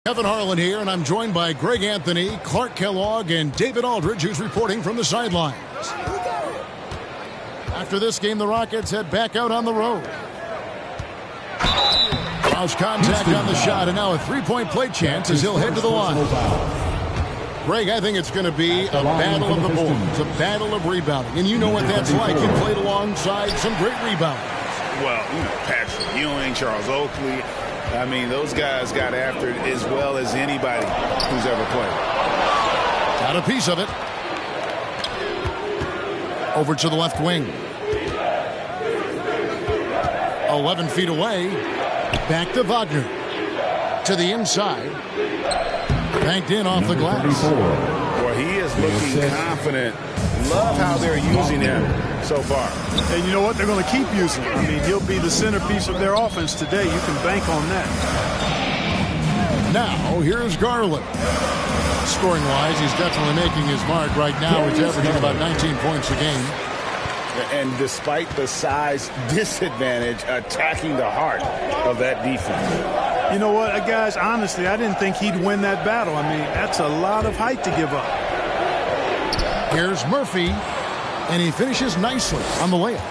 Kevin Harlan here, and I'm joined by Greg Anthony, Clark Kellogg, and David Aldridge, who's reporting from the sidelines. After this game, the Rockets head back out on the road. Lost contact on the shot, and now a three-point play chance as he'll head to the line. Greg, I think it's going to be a battle of the boards, a battle of rebounding. And you know what that's like. You played alongside some great rebounders. Well, Patrick Ewing, Charles Oakley. I mean, those guys got after it as well as anybody who's ever played. Got a piece of it. Over to the left wing. 11 feet away. Back to Wagner. To the inside. Banked in off the glass. Boy, he is looking confident. Love how they're using him so far. And you know what? They're going to keep using him. I mean, he'll be the centerpiece of their offense today. You can bank on that. Now, here's Garland. Scoring-wise, he's definitely making his mark right now. He's averaging about 19 points a game. And despite the size disadvantage, attacking the heart of that defense. You know what, guys, honestly, I didn't think he'd win that battle. I mean, that's a lot of height to give up. Here's Murphy, and he finishes nicely on the layup.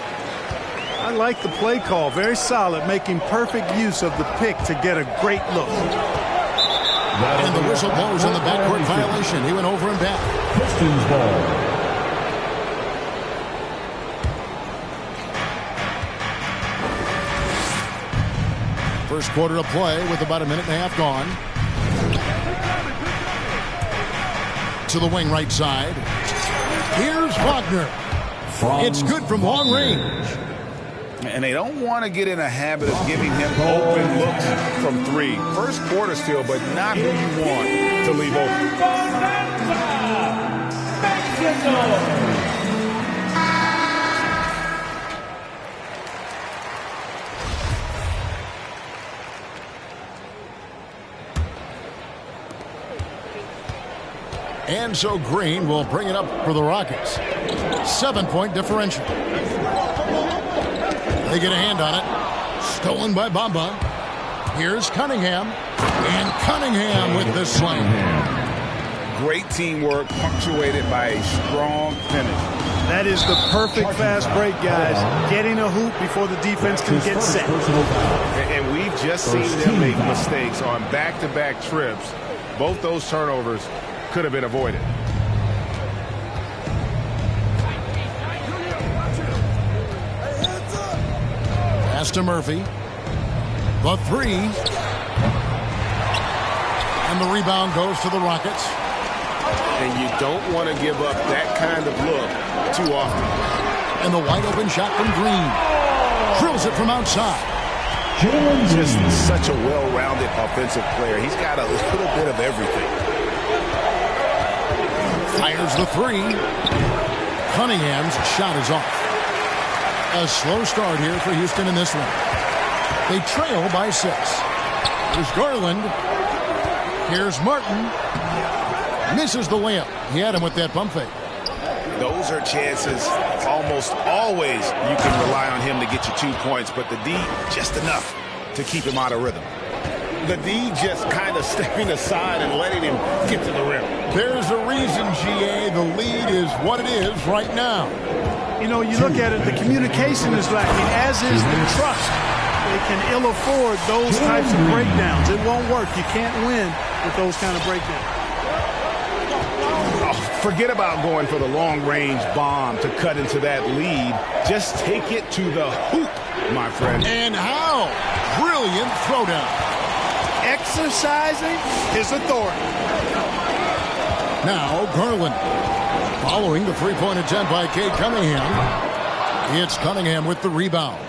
I like the play call. Very solid, making perfect use of the pick to get a great look. And the whistle blows on the backcourt violation. He went over and back. Pistons ball. First quarter of play with about a minute and a half gone. To the wing right side. Here's Wagner. It's good from long range. And they don't want to get in a habit of giving him open looks from three. First quarter still, but not who you want to leave open. And so Green will bring it up for the Rockets. 7-point differential. They get a hand on it. Stolen by Bamba. Here's Cunningham. And Cunningham with the slam. Great teamwork punctuated by a strong finish. That is the perfect fast break, guys. Getting a hoop before the defense can get set. And we've just seen them make mistakes on back-to-back trips. Both those turnovers could have been avoided. Pass to Murphy. The three. And the rebound goes to the Rockets. And you don't want to give up that kind of look too often. And the wide open shot from Green. Drills it from outside. Just such a well-rounded offensive player. He's got a little bit of everything. Fires the three. Cunningham's shot is off. A slow start here for Houston in this one. They trail by 6. Here's Garland. Here's Martin. Misses the layup. He had him with that bump fake. Those are chances almost always you can rely on him to get you 2 points, but the D just enough to keep him out of rhythm. The D just kind of stepping aside and letting him get to the rim. There's a reason, GA, the lead is what it is right now. You know, you look at it, the communication is lacking, as is the trust. They can ill afford those types of breakdowns. It won't work. You can't win with those kind of breakdowns. Oh, forget about going for the long-range bomb to cut into that lead. Just take it to the hoop, my friend. And how? Brilliant throwdown. Exercising his authority. Now Garland. Following the three-point attempt by Cade Cunningham. It's Cunningham with the rebound.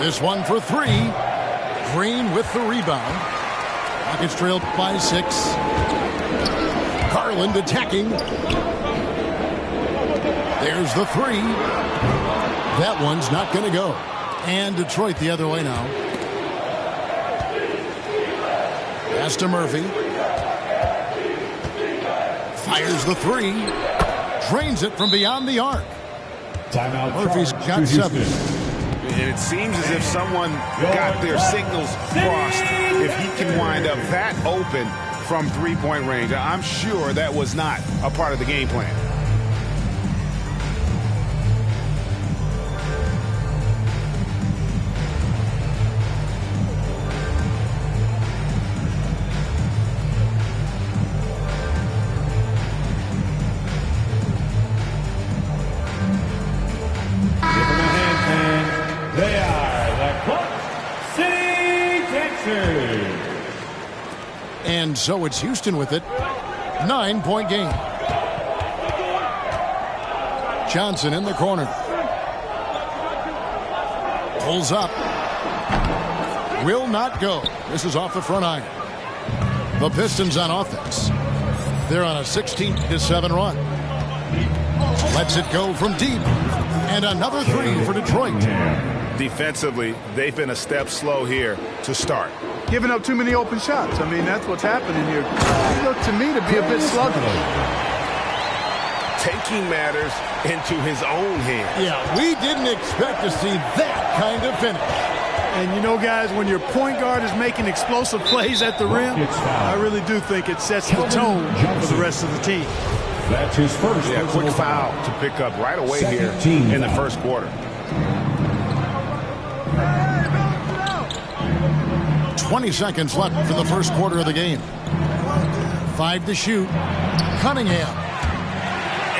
This one for 3. Green with the rebound. Rockets trailed by 6. Garland attacking. There's the 3. That one's not going to go. And Detroit the other way now. Pass to Murphy. Fires the 3. Drains it from beyond the arc. Timeout. Murphy's got 7. And it seems as if someone got their signals crossed if he can wind up that open from three-point range. I'm sure that was not a part of the game plan. And so it's Houston with it. 9-point game. Johnson in the corner. Pulls up. Will not go. This is off the front iron. The Pistons on offense. They're on a 16-7 run. Lets it go from deep. And another three for Detroit. Defensively, they've been a step slow here to start. Giving up too many open shots. I mean, that's what's happening here. He looked to me to be a bit sluggish. Taking matters into his own hands. Yeah, we didn't expect to see that kind of finish. And you know, guys, when your point guard is making explosive plays at the rim, I really do think it sets the tone for the rest of the team. That's his first. Yeah, quick foul to pick up right away here in the first quarter. 20 seconds left in the first quarter of the game. 5 to shoot. Cunningham.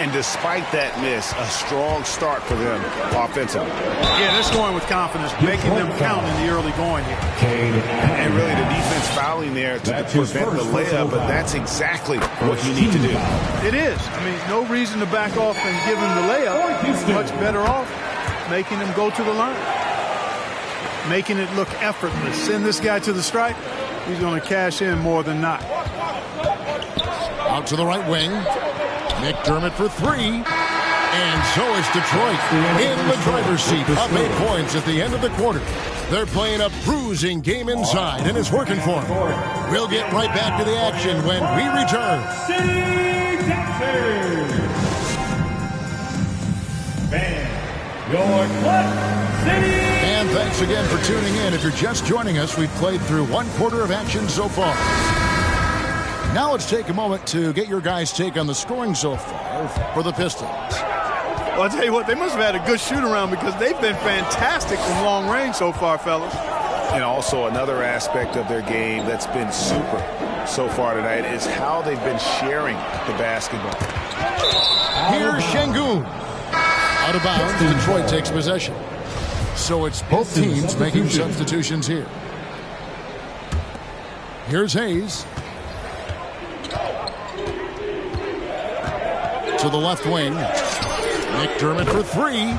And despite that miss, a strong start for them offensively. Yeah, they're scoring with confidence, making them count in the early going here. And really the defense fouling there to prevent the layup, but that's exactly what you need to do. It is. I mean, no reason to back off and give him the layup. Much better off making him go to the line. Making it look effortless. Send this guy to the stripe. He's going to cash in more than not. Out to the right wing. McDermott for three. And so is Detroit in the driver's seat. Up 8 points at the end of the quarter. They're playing a bruising game inside, and it's working for them. We'll get right back to the action when we return. And thanks again for tuning in. If you're just joining us, we've played through 1 quarter of action so far. Now let's take a moment to get your guys' take on the scoring so far for the Pistons. Well, I'll tell you what, they must have had a good shoot-around because they've been fantastic from long range so far, fellas. And also another aspect of their game that's been super so far tonight is how they've been sharing the basketball. Here's Şengün. Out of bounds, Detroit takes possession. So it's both teams making substitutions here. Here's Hayes. To the left wing. McDermott for three.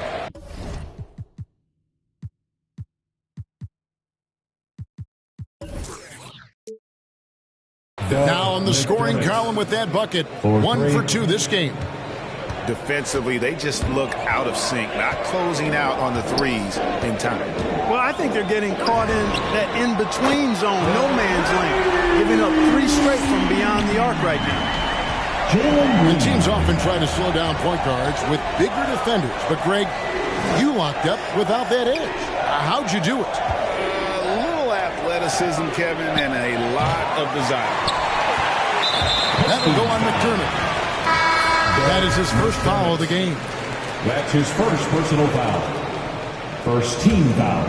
Now on the scoring column with that bucket. 1 for 2 this game. Defensively, they just look out of sync, not closing out on the threes in time. Well, I think they're getting caught in that in-between zone, no man's land, giving up 3 straight from beyond the arc right now. And teams often try to slow down point guards with bigger defenders. But, Greg, you locked up without that edge. How'd you do it? A little athleticism, Kevin, and a lot of desire. That'll go on McDermott. That is his first foul of the game. That's his first personal foul. First team foul.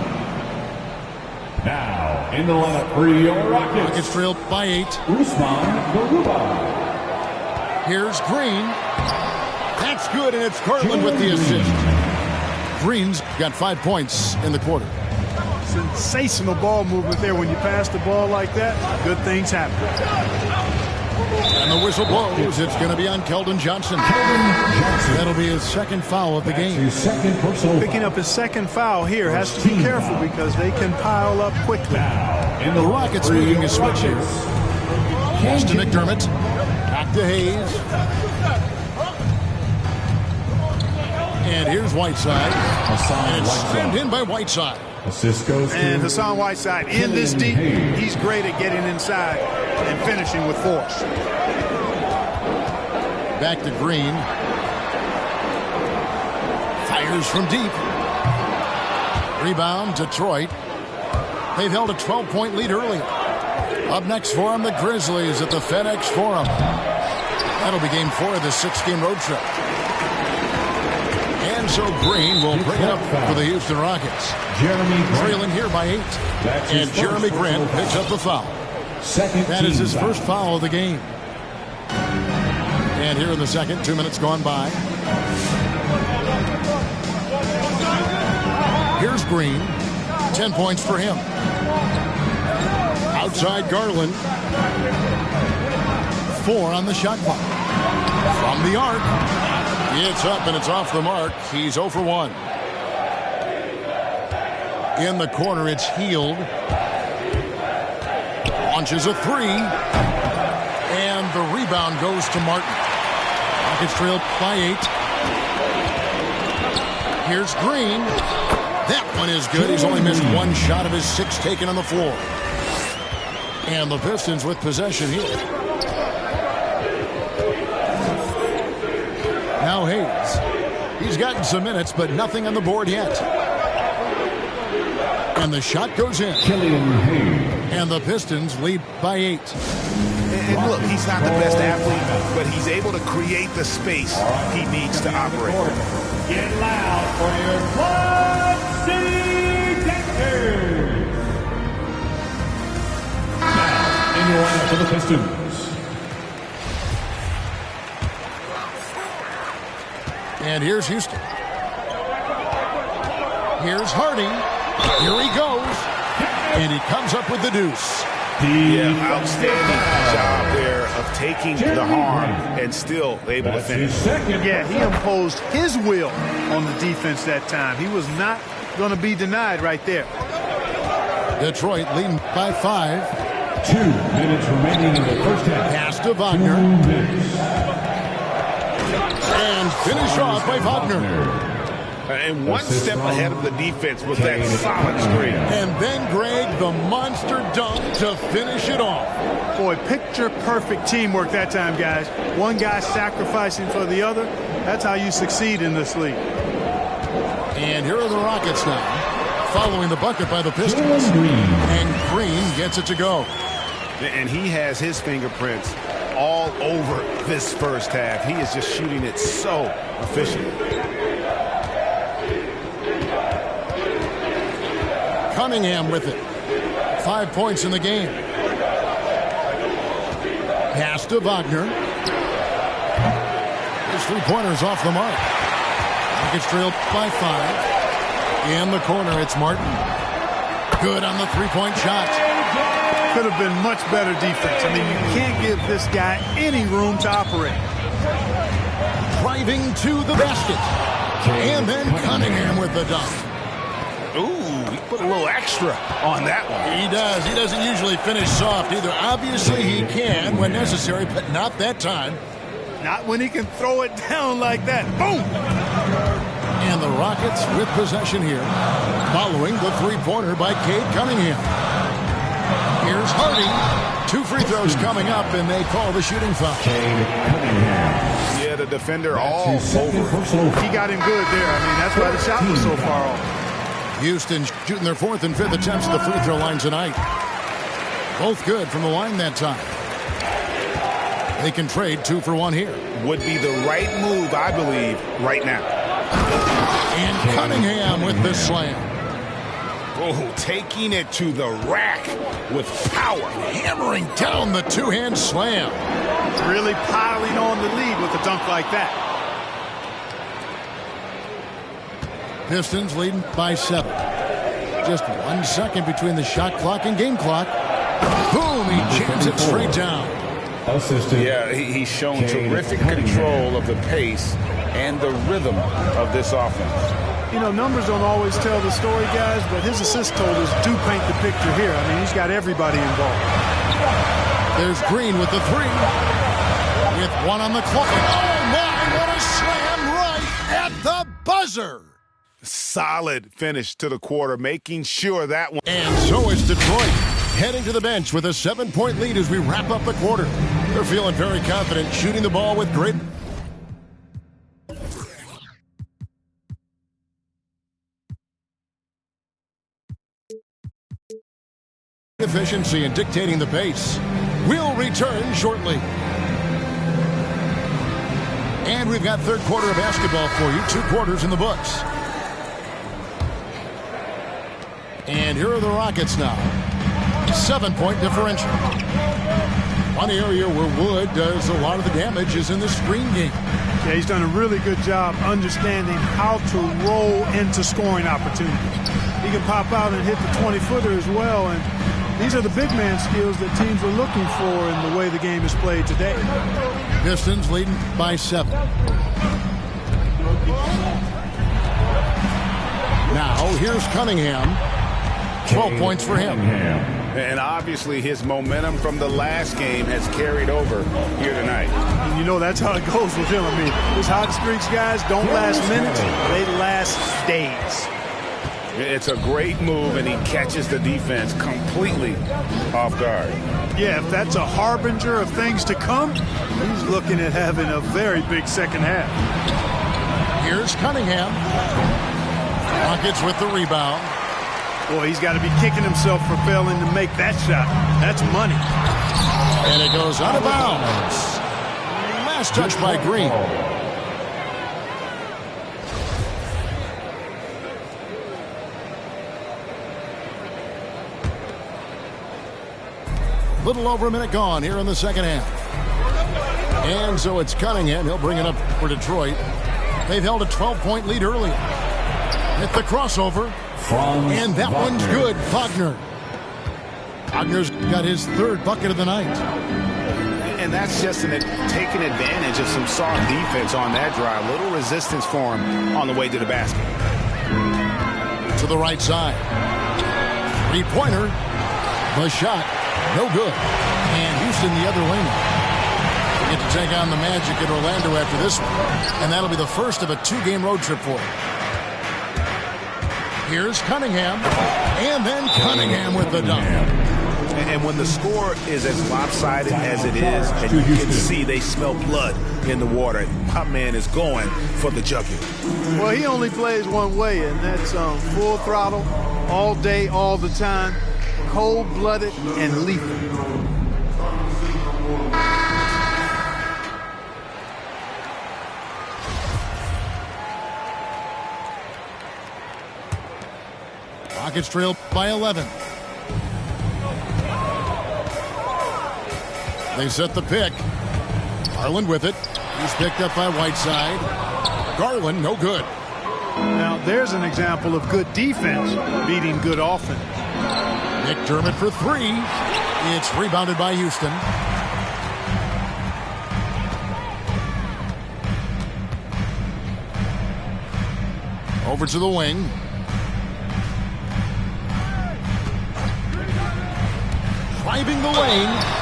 Now, in the lineup for your Rockets. Rockets trailed by 8. Usman Garuba. Here's Green. That's good, and it's Garland with the assist. Green's got 5 points in the quarter. Sensational ball movement there. When you pass the ball like that, good things happen. And the whistle blows. It's going to be on Keldon Johnson. That'll be his second foul of the game. Picking up his second foul here. Has to be careful because they can pile up quickly. And the Rockets making a switch here. Pass to McDermott. Back to Hayes. And here's Whiteside. And it's sent in by Whiteside. And Hassan Whiteside in this deep. He's great at getting inside and finishing with force. Back to Green. Fires from deep. Rebound, Detroit. They've held a 12-point lead earlier. Up next for them, the Grizzlies at the FedEx Forum. That'll be game 4 of the 6-game road trip. And so Green will bring it up for the Houston Rockets. Trailing here by 8. And Jeremy Grant picks up the foul. That is his first foul of the game. And here in the second, 2 minutes gone by. Here's Green. 10 points for him. Outside Garland. 4 on the shot clock. From the arc. It's up and it's off the mark. He's 0 for 1. In the corner, it's Hield. Launches a 3. And the rebound goes to Martin. Rockets trail by 8. Here's Green. That one is good. He's only missed 1 shot of his 6 taken on the floor. And the Pistons with possession here. Now Hayes. He's gotten some minutes, but nothing on the board yet. And the shot goes in. And the Pistons lead by 8. And look, he's not the best athlete, but he's able to create the space he needs to operate. Get loud for your Quad City Texans. Now, in your lineup for the Pistons. And here's Houston. Here's Hardy. Here he goes. And he comes up with the deuce. Yeah, outstanding job there of taking the harm and still able to finish. Yeah, he imposed his will on the defense that time. He was not going to be denied right there. Detroit leading by 5. 2 minutes remaining in the first half. Pass to Wagner. And finish off by Wagner. And one step ahead of the defense with that solid screen. And then Greg, the monster dunk to finish it off. Boy, picture-perfect teamwork that time, guys. One guy sacrificing for the other. That's how you succeed in this league. And here are the Rockets now, following the bucket by the Pistons. And Green gets it to go. And he has his fingerprints all over this first half. He is just shooting it so efficient. Cunningham with it. 5 points in the game. Pass to Wagner. His 3-pointers off the mark. Rockets trailed by 5. In the corner, it's Martin. Good on the 3-point shot. Could have been much better defense. I mean, you can't give this guy any room to operate. Driving to the basket. And then Cunningham with the dunk. Ooh, he put a little extra on that one. He does. He doesn't usually finish soft either. Obviously, he can when necessary, but not that time. Not when he can throw it down like that. Boom! And the Rockets with possession here, following the 3-pointer by Cade Cunningham. Here's Hardy. 2 free throws coming up, and they call the shooting foul. Yeah, the defender all over. He got him good there. I mean, that's why the shot was so far off. Houston shooting their 4th and 5th attempts at the free throw line tonight. Both good from the line that time. They can trade 2 for 1 here. Would be the right move, I believe, right now. And Cunningham with the slam. Oh, taking it to the rack with power. Hammering down the 2-hand slam. Really piling on the lead with a dunk like that. Pistons leading by 7. Just 1 second between the shot clock and game clock. Boom, he jams it straight down. Yeah, he's shown terrific control of the pace and the rhythm of this offense. You know, numbers don't always tell the story, guys, but his assist totals do paint the picture here. I mean, he's got everybody involved. There's Green with the 3. With 1 on the clock. Oh, my, what a slam right at the buzzer. Solid finish to the quarter, making sure that one. And so is Detroit, heading to the bench with a 7-point lead as we wrap up the quarter. They're feeling very confident, shooting the ball with great efficiency and dictating the pace. We'll return shortly. And we've got third quarter of basketball for you. 2 quarters in the books. And here are the Rockets now. 7-point differential. One area where Wood does a lot of the damage is in the screen game. Yeah, he's done a really good job understanding how to roll into scoring opportunities. He can pop out and hit the 20-footer as well, and these are the big man skills that teams are looking for in the way the game is played today. Pistons leading by 7. Now here's Cunningham. 12 points for him. And obviously his momentum from the last game has carried over here tonight. And you know that's how it goes with him. I mean, those hot streaks, guys, don't last minutes. They last days. It's a great move, and he catches the defense completely off guard. Yeah, if that's a harbinger of things to come, he's looking at having a very big second half. Here's Cunningham. Rockets with the rebound. Boy, he's got to be kicking himself for failing to make that shot. That's money. And it goes out of bounds. Last touch by Green. Little over a minute gone here in the second half. And so it's Cunningham. He'll bring it up for Detroit. They've held a 12-point lead early. Hit the crossover. And that one's good. Wagner. Wagner's got his 3rd bucket of the night. And that's just taking advantage of some soft defense on that drive. Little resistance for him on the way to the basket. To the right side. 3-pointer. The shot. No good. And Houston the other wing. They get to take on the Magic at Orlando after this one. And that'll be the first of a 2-game road trip for them. Here's Cunningham. And then Cunningham with the dunk. And when the score is as lopsided as it is, and you can see they smell blood in the water, my man is going for the jugular. Well, he only plays one way, and that's full throttle, all day, all the time, cold-blooded and lethal. Rockets trail by 11. They set the pick. Garland with it. He's picked up by Whiteside. Garland, no good. Now, there's an example of good defense beating good offense. McDermott for 3. It's rebounded by Houston. Over to the wing. Driving the lane.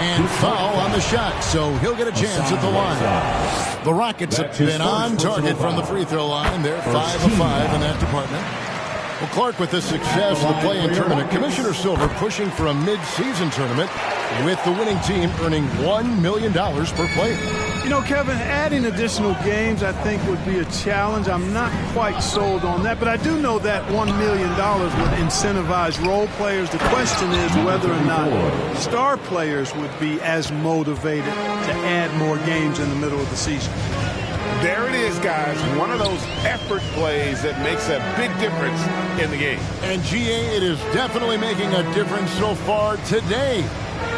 And foul on the shot, so he'll get a chance at the line. The Rockets have been on target from the free throw line. They're 5 of 5 in that department. Well, Clark, with the success of the play-in tournament, Commissioner Silver pushing for a mid-season tournament with the winning team earning $1 million per player. You know, Kevin, adding additional games I think would be a challenge. I'm not quite sold on that, but I do know that $1 million would incentivize role players. The question is whether or not star players would be as motivated to add more games in the middle of the season. There it is, guys. One of those effort plays that makes a big difference in the game. And, GA, it is definitely making a difference so far today.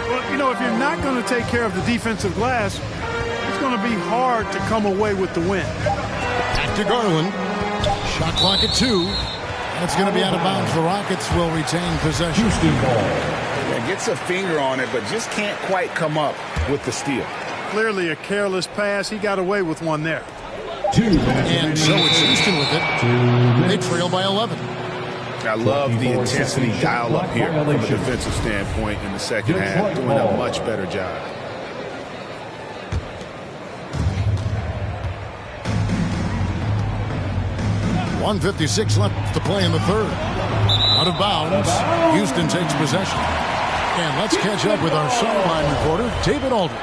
Well, you know, if you're not going to take care of the defensive glass, it's going to be hard to come away with the win. Back to Garland. Shot clock at 2. That's going to be out of bounds. The Rockets will retain possession. Houston ball. Yeah, gets a finger on it, but just can't quite come up with the steal. Clearly a careless pass. He got away with one there. 2 minutes. And so it's Houston with it. They trail by 11. I love the intensity dial up here from a defensive standpoint in the second half, doing a much better job. .156 left to play in the third. Out of bounds. Houston takes possession. And let's catch up with our sideline reporter, David Aldridge.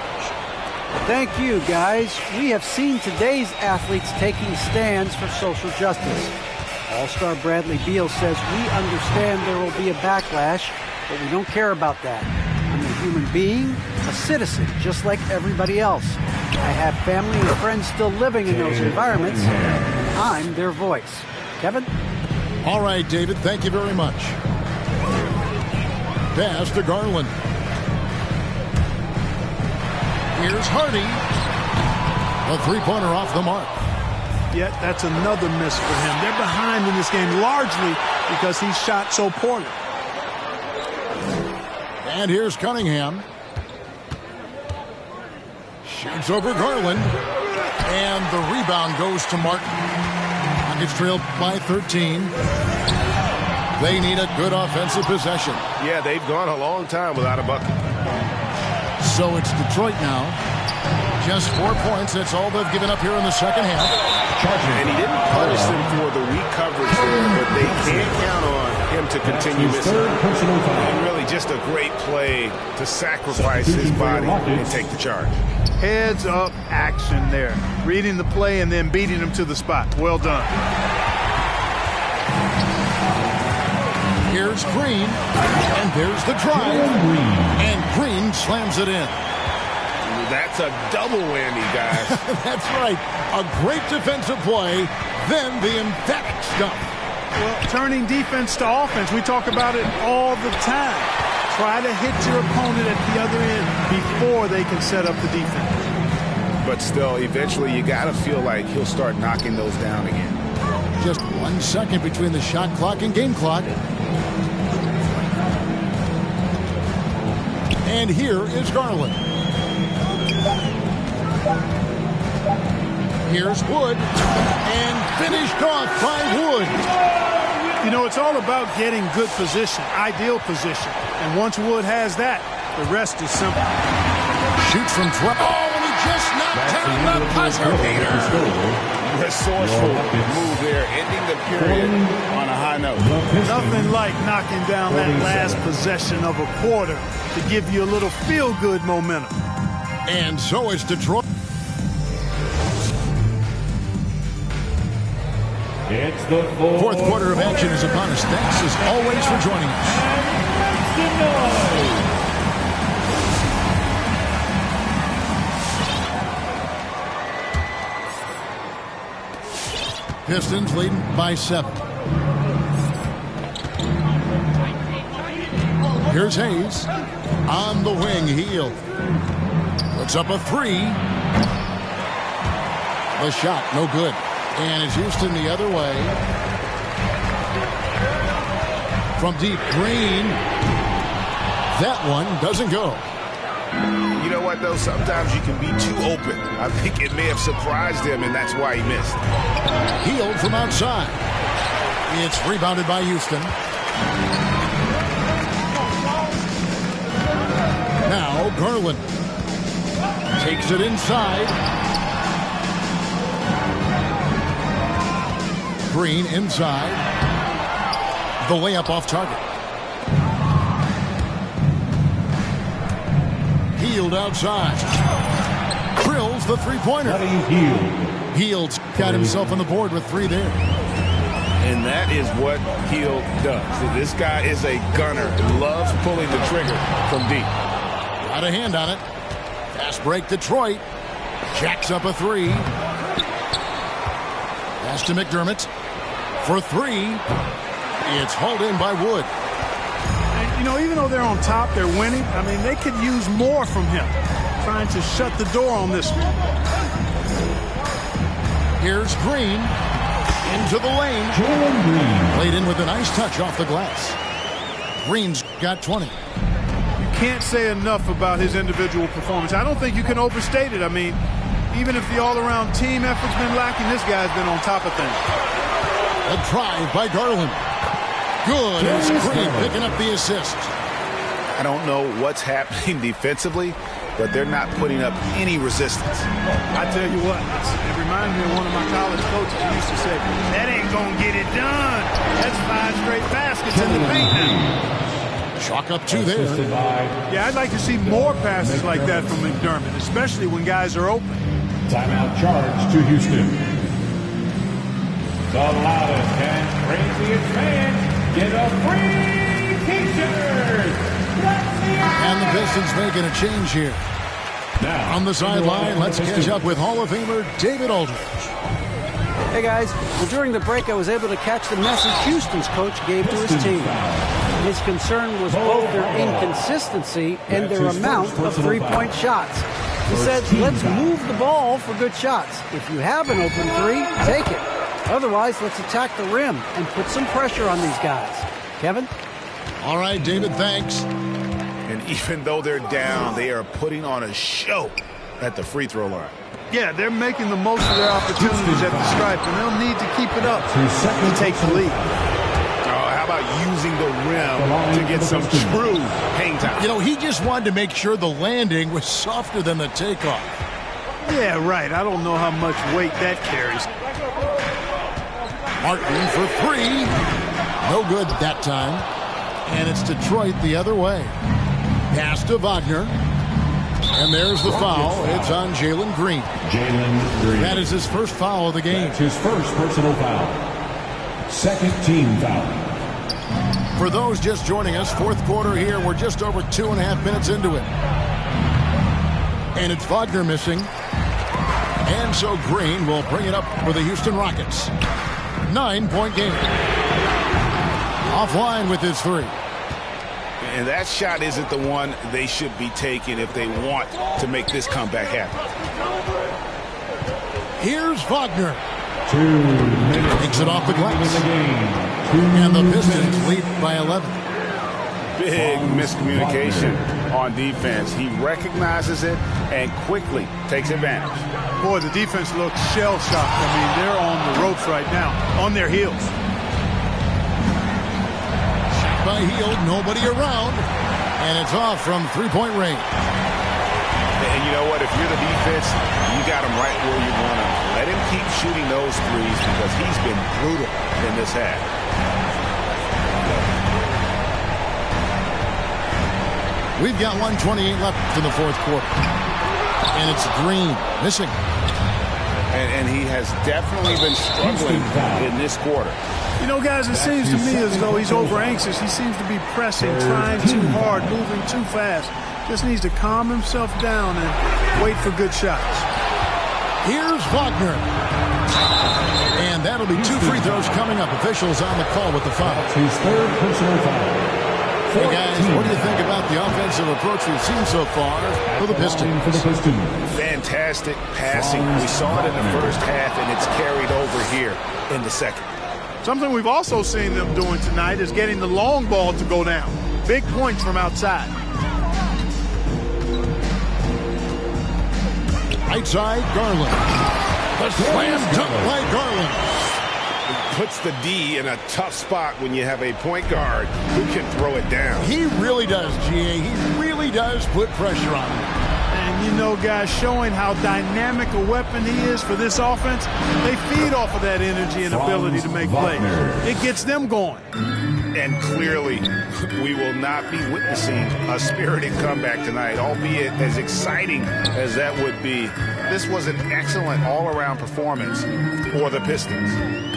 Thank you, guys. We have seen today's athletes taking stands for social justice. All-star Bradley Beal says we understand there will be a backlash, but we don't care about that. I'm a human being, a citizen, just like everybody else. I have family and friends still living in those environments. I'm their voice. Kevin? All right, David, thank you very much. Pass to Garland. Here's Hardy. A three-pointer off the mark. Yet that's another miss for him. They're behind in this game largely because he shot so poorly. And here's Cunningham. Shoots over Garland. And the rebound goes to Martin. Nuggets trailed by 13. They need a good offensive possession. Yeah, they've gone a long time without a bucket. So it's Detroit now. Just 4 points. That's all they've given up here in the second half. And he didn't punish them for the weak coverage there, but they can't count on him to continue missing. And really just a great play to sacrifice his body and take the charge. Heads up action there. Reading the play and then beating him to the spot. Well done. Here's Green. And there's the drive. And Green slams it in. That's a double whammy, guys. That's right. A great defensive play, then the emphatic stuff. Well, turning defense to offense, we talk about it all the time. Try to hit your opponent at the other end before they can set up the defense. But still, eventually you got to feel like he'll start knocking those down again. Just 1 second between the shot clock and game clock. And here is Garland. Here's Wood, and finished off by Wood. You know, it's all about getting good position, ideal position. And once Wood has that, the rest is simple. Shoots from 12. Oh, and he just knocked down the buzzer beater. Resourceful move there, ending the period on a high note. Nothing like knocking down that last possession of a quarter to give you a little feel-good momentum. And so it's Detroit. It's the Fourth quarter of action is upon us. Thanks as always for joining us. Pistons leading by 7. Here's Hayes on the wing. Hield puts up a 3. The shot no good. And it's Houston the other way. From deep, Green. That one doesn't go. You know what, though? Sometimes you can be too open. I think it may have surprised him, and that's why he missed. Hield from outside. It's rebounded by Houston. Now Garland takes it inside. Green inside. The layup off target. Hield outside. Drills the three-pointer. Hield's got himself on the board with 3 there. And that is what Hield does. This guy is a gunner. Loves pulling the trigger from deep. Got a hand on it. Fast break Detroit. Jacks up a 3. Pass to McDermott. For 3. It's hauled in by Wood. And, you know, even though they're on top, they're winning. I mean, they could use more from him. Trying to shut the door on this one. Here's Green. Into the lane. Played in with a nice touch off the glass. Green's got 20. Can't say enough about his individual performance. I don't think you can overstate it. I mean, even if the all-around team effort's been lacking, this guy's been on top of things. A drive by Garland. Good. It's Green picking up the assist. I don't know what's happening defensively, but they're not putting up any resistance. I tell you what, it reminds me of one of my college coaches who used to say, that ain't going to get it done. That's 5 straight baskets in the paint now. Chalk up 2 there. Yeah, I'd like to see more passes like that from McDermott, especially when guys are open. Timeout charge to Houston. The loudest and craziest fans get a free t-shirt. And the Pistons making a change here. Now, On the sideline, let's catch up with Hall of Famer David Aldridge. Hey guys, well, during the break I was able to catch the message Houston's coach gave to his team. His concern was both their inconsistency and their amount of three-point shots. He said, let's move the ball for good shots. If you have an open three, take it. Otherwise, let's attack the rim and put some pressure on these guys. Kevin? All right, David, thanks. And even though they're down, they are putting on a show at the free throw line. Yeah, they're making the most of their opportunities at the stripe, and they'll need to keep it up to take the lead. How about using the rim to get some true hang time? You know, he just wanted to make sure the landing was softer than the takeoff. Yeah, right. I don't know how much weight that carries. Martin for three. No good that time. And it's Detroit the other way. Pass to Wagner. And there's the foul. It's on Jalen Green. That is his first foul of the game. That's his first personal foul. Second team foul. For those just joining us, fourth quarter here. We're just over 2.5 minutes into it. And it's Wagner missing. And so Green will bring it up for the Houston Rockets. 9-point game. Offline with his three. And that shot isn't the one they should be taking if they want to make this comeback happen. Here's Wagner. 2 minutes. Takes it off the glass. In the game. And the Pistons lead by 11. Big miscommunication on defense. He recognizes it and quickly takes advantage. Boy, the defense looks shell-shocked. I mean, they're on the ropes right now, on their heels. Shot by Hield, nobody around. And it's off from three-point range. And you know what? If you're the defense, you got him right where you want him. Let him keep shooting those threes because he's been brutal in this half. We've got 1:28 left in the fourth quarter. And it's Green missing. And he has definitely been struggling in this quarter. You know, guys, it seems to me as though he's over-anxious. He seems to be pressing, trying too hard, moving too fast. Just needs to calm himself down and wait for good shots. Here's Wagner. And that'll be 2 free throws coming up. Officials on the call with the foul. His third personal foul. Hey guys, what do you think about the offensive approach we've seen so far for the Pistons? Fantastic passing. We saw it in the first half, and it's carried over here in the second. Something we've also seen them doing tonight is getting the long ball to go down. Big points from outside. Right side, Garland. The slam dunk by Garland. Puts the D in a tough spot when you have a point guard who can throw it down. He really does, GA. He really does put pressure on him. And you know, guys, showing how dynamic a weapon he is for this offense, they feed off of that energy and ability to make plays. It gets them going. And clearly, we will not be witnessing a spirited comeback tonight, albeit as exciting as that would be. This was an excellent all-around performance for the Pistons.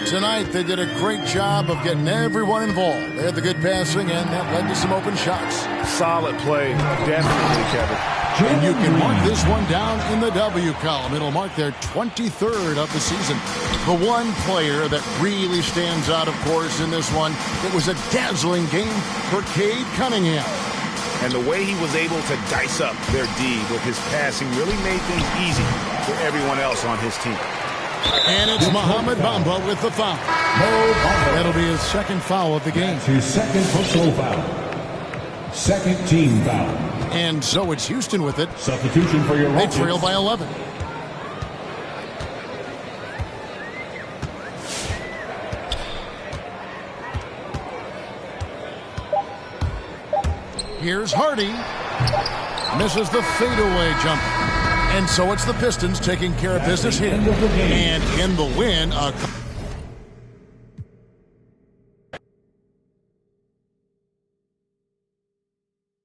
Tonight, they did a great job of getting everyone involved. They had the good passing, and that led to some open shots. Solid play, definitely, Kevin. And you can mark this one down in the W column. It'll mark their 23rd of the season. The one player that really stands out, of course, in this one, it was a dazzling game for Cade Cunningham. And the way he was able to dice up their D with his passing really made things easy for everyone else on his team. And it's Mohamed Bamba with the foul. That'll be his second foul of the game. His second personal foul. Second team foul. And so it's Houston with it. Substitution for your They Rockets. trail by 11. Here's Hardy. Misses the fadeaway jumper. And so it's the Pistons taking care of business here. And in the win,